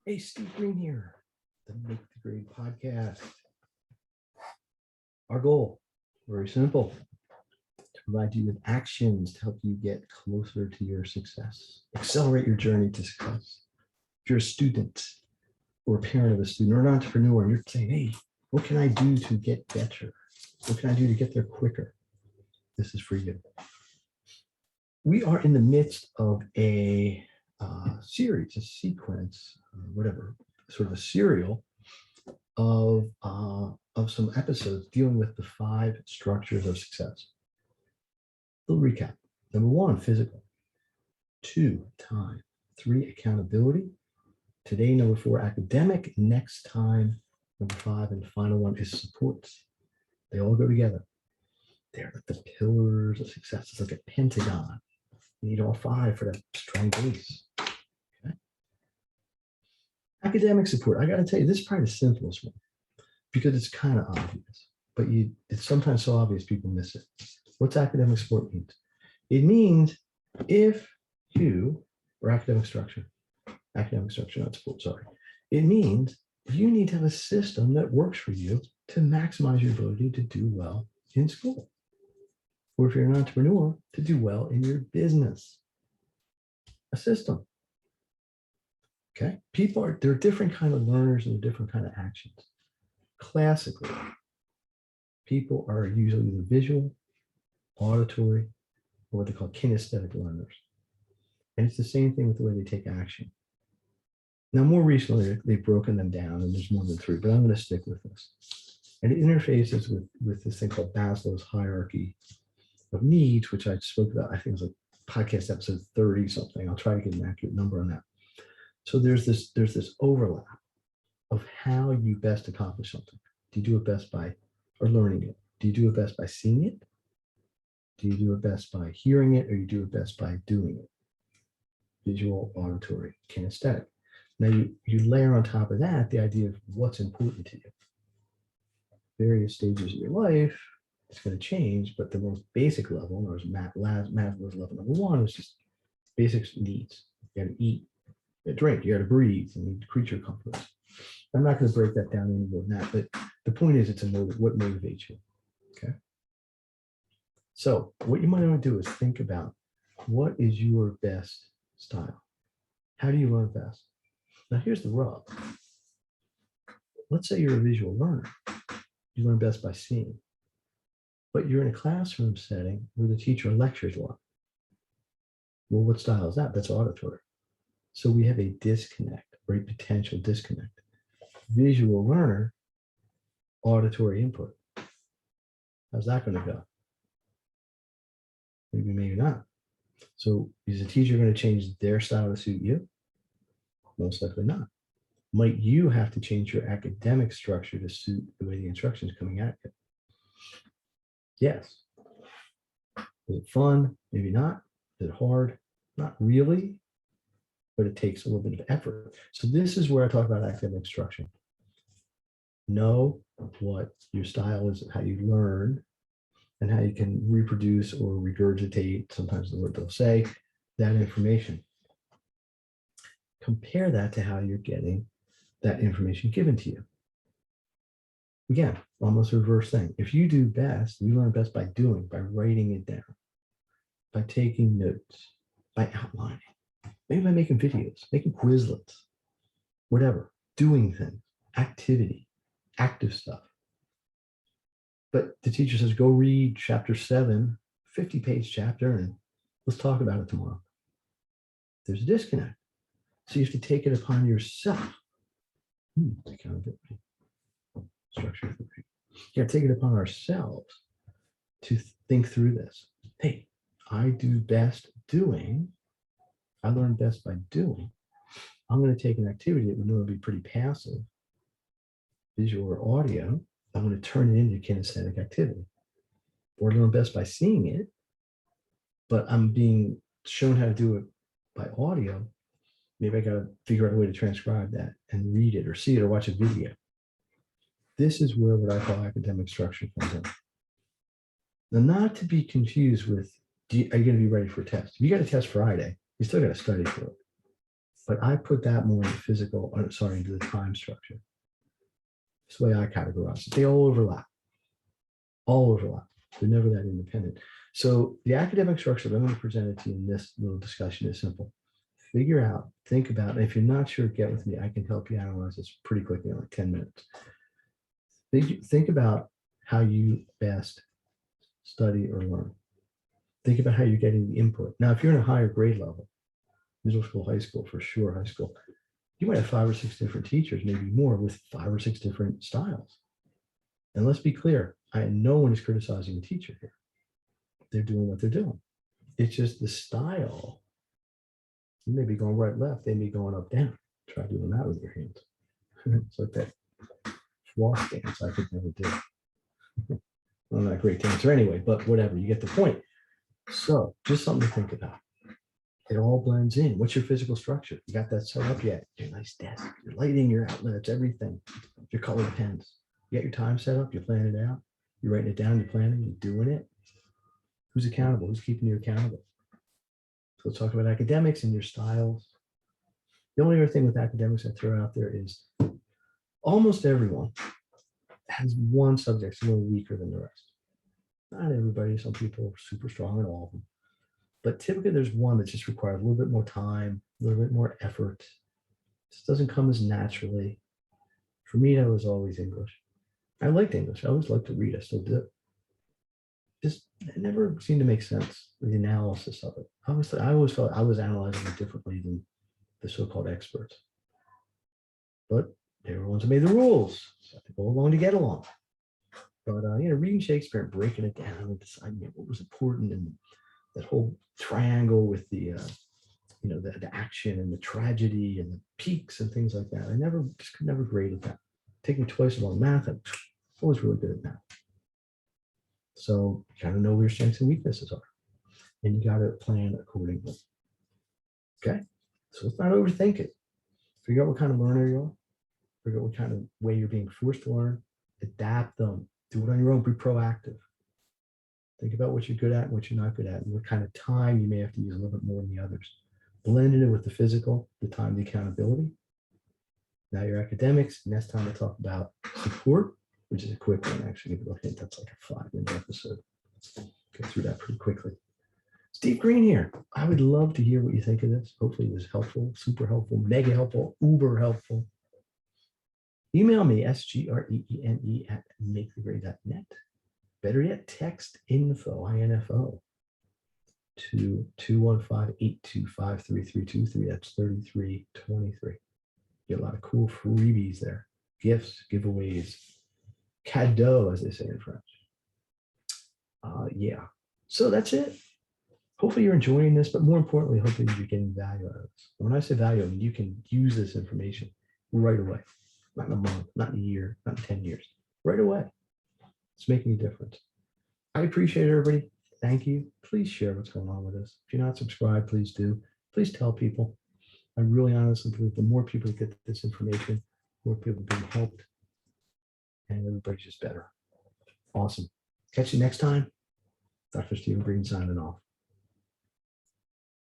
Hey, Steve Green here, the Make the Grade podcast. Our goal, very simple, to provide you with actions to help you get closer to your success, accelerate your journey to success. If you're a student or a parent of a student or an entrepreneur and you're saying, hey, what can I do to get better? What can I do to get there quicker? This is for you. We are in the midst of a series, a sequence, whatever, sort of a serial of some episodes dealing with the 5 structures of success. A little recap. Number 1, physical. 2, time. 3, accountability. Today, number 4, academic. Next time, number 5, and the final one is supports. They all go together. They're like the pillars of success. It's like a pentagon. You need all 5 for that strong base. Okay. Academic support. I got to tell you, this is probably the simplest one because it's kind of obvious, but it's sometimes so obvious people miss it. What's academic support means? It means if you, or academic structure, not support, sorry. It means you need to have a system that works for you to maximize your ability to do well in school. Or if you're an entrepreneur, to do well in your business. A system. Okay? There are different kind of learners and different kind of actions. Classically, people are usually either visual, auditory, or what they call kinesthetic learners. And it's the same thing with the way they take action. Now, more recently, they've broken them down, and there's more than 3, but I'm going to stick with this. And it interfaces with this thing called Maslow's hierarchy of needs, which I spoke about, I think it was like podcast episode 30 something. I'll try to get an accurate number on that. So there's this overlap of how you best accomplish something. Do you do it best by learning it? Do you do it best by seeing it? Do you do it best by hearing it, or you do it best by doing it? Visual, auditory, kinesthetic. Now you layer on top of that the idea of what's important to you. Various stages of your life, it's going to change, but the most basic level, or as Maslow's level number 1, is just basic needs. You got to eat, you got to drink, you got to breathe, and you need creature comforts. I'm not going to break that down any more than that, but the point is, it's what motivates you. Okay. So what you might want to do is think about what is your best style. How do you learn best? Now here's the rub. Let's say you're a visual learner. You learn best by seeing, but you're in a classroom setting where the teacher lectures a lot. Well, what style is that? That's auditory. So we have a disconnect, or a potential disconnect. Visual learner, auditory input. How's that going to go? Maybe not. So is the teacher going to change their style to suit you? Most likely not. Might you have to change your academic structure to suit the way the instruction is coming at you? Yes. Is it fun? Maybe not. Is it hard? Not really, but it takes a little bit of effort. So this is where I talk about academic structure. Know what your style is, how you learn, and how you can reproduce or regurgitate, sometimes the word they'll say, that information. Compare that to how you're getting that information given to you. Again, almost a reverse thing. If you do best, you learn best by doing, by writing it down, by taking notes, by outlining, maybe by making videos, making Quizlets, whatever, doing things, activity, active stuff. But the teacher says, go read chapter 7, 50-page chapter, and let's talk about it tomorrow. There's a disconnect. So you have to take it upon yourself. Accountability. Structure. You got to take it upon ourselves to think through this. Hey, I do best doing. I learn best by doing. I'm going to take an activity that would normally be pretty passive, visual or audio. I'm going to turn it into kinesthetic activity. Or learn best by seeing it, but I'm being shown how to do it by audio. Maybe I got to figure out a way to transcribe that and read it or see it or watch a video. This is where what I call academic structure comes in. Now, not to be confused with, are you going to be ready for a test? If you got a test Friday, you still got to study for it. But I put that more in the physical, into the time structure. That's the way I categorize it. They all overlap. All overlap. They're never that independent. So the academic structure that I'm going to present it to you in this little discussion is simple. Figure out, think about, and if you're not sure, get with me. I can help you analyze this pretty quickly in like 10 minutes. Think about how you best study or learn. Think about how you're getting the input. Now, if you're in a higher grade level, middle school, high school, for sure, high school, you might have 5 or 6 different teachers, maybe more, with 5 or 6 different styles. And let's be clear, no one is criticizing the teacher here. They're doing what they're doing. It's just the style. You may be going right, left. They may be going up, down. Try doing that with your hands. It's like that floss dance I could never do. I'm not a great dancer anyway, but whatever, you get the point. So just something to think about. It all blends in. What's your physical structure? You got that set up yet? Your nice desk, your lighting, your outlets, everything. Your colored pens. You got your time set up, you plan it out. You're writing it down, you're planning, you're doing it. Who's accountable? Who's keeping you accountable? So let's talk about academics and your styles. The only other thing with academics I throw out there is almost everyone has one subject that's a little weaker than the rest. Not everybody, some people are super strong in all of them. But typically there's one that just requires a little bit more time, a little bit more effort. It just doesn't come as naturally. For me, that was always English. I liked English. I always liked to read. I still do. Just it never seemed to make sense, the analysis of it. I always felt I was analyzing it differently than the so-called experts. But they were the ones that made the rules. So to go along to get along. But reading Shakespeare and breaking it down and deciding what was important and that whole triangle with the the action and the tragedy and the peaks and things like that. I could never grade at that. Take me twice as long math. I'm always really good at math. So you got to know where your strengths and weaknesses are, and you got to plan accordingly. Okay, so let's not overthink it. Figure out what kind of learner you are. Figure out what kind of way you're being forced to learn. Adapt them. Do it on your own. Be proactive. Think about what you're good at and what you're not good at, and what kind of time you may have to use a little bit more than the others. Blend it in with the physical, the time, the accountability. Now your academics. Next time we'll talk about support, which is a quick one. Actually, give it a hint. That's like a 5-minute episode. Go through that pretty quickly. Steve Green here. I would love to hear what you think of this. Hopefully it was helpful, super helpful, mega helpful, uber helpful. Email me, sgreen@makethegrade.net. Better yet, text info, INFO, to 215-825-3323. That's 3323. Get a lot of cool freebies there. Gifts, giveaways, cadeau, as they say in French. Yeah. So that's it. Hopefully you're enjoying this, but more importantly, hopefully you're getting value out of this. When I say value, I mean you can use this information right away. Not in a month, not in a year, not in 10 years. Right away. It's making a difference. I appreciate everybody. Thank you. Please share what's going on with us. If you're not subscribed, please do. Please tell people. I really honestly believe the more people get this information, more people being helped, and everybody's just better. Awesome. Catch you next time. Dr. Stephen Green signing off.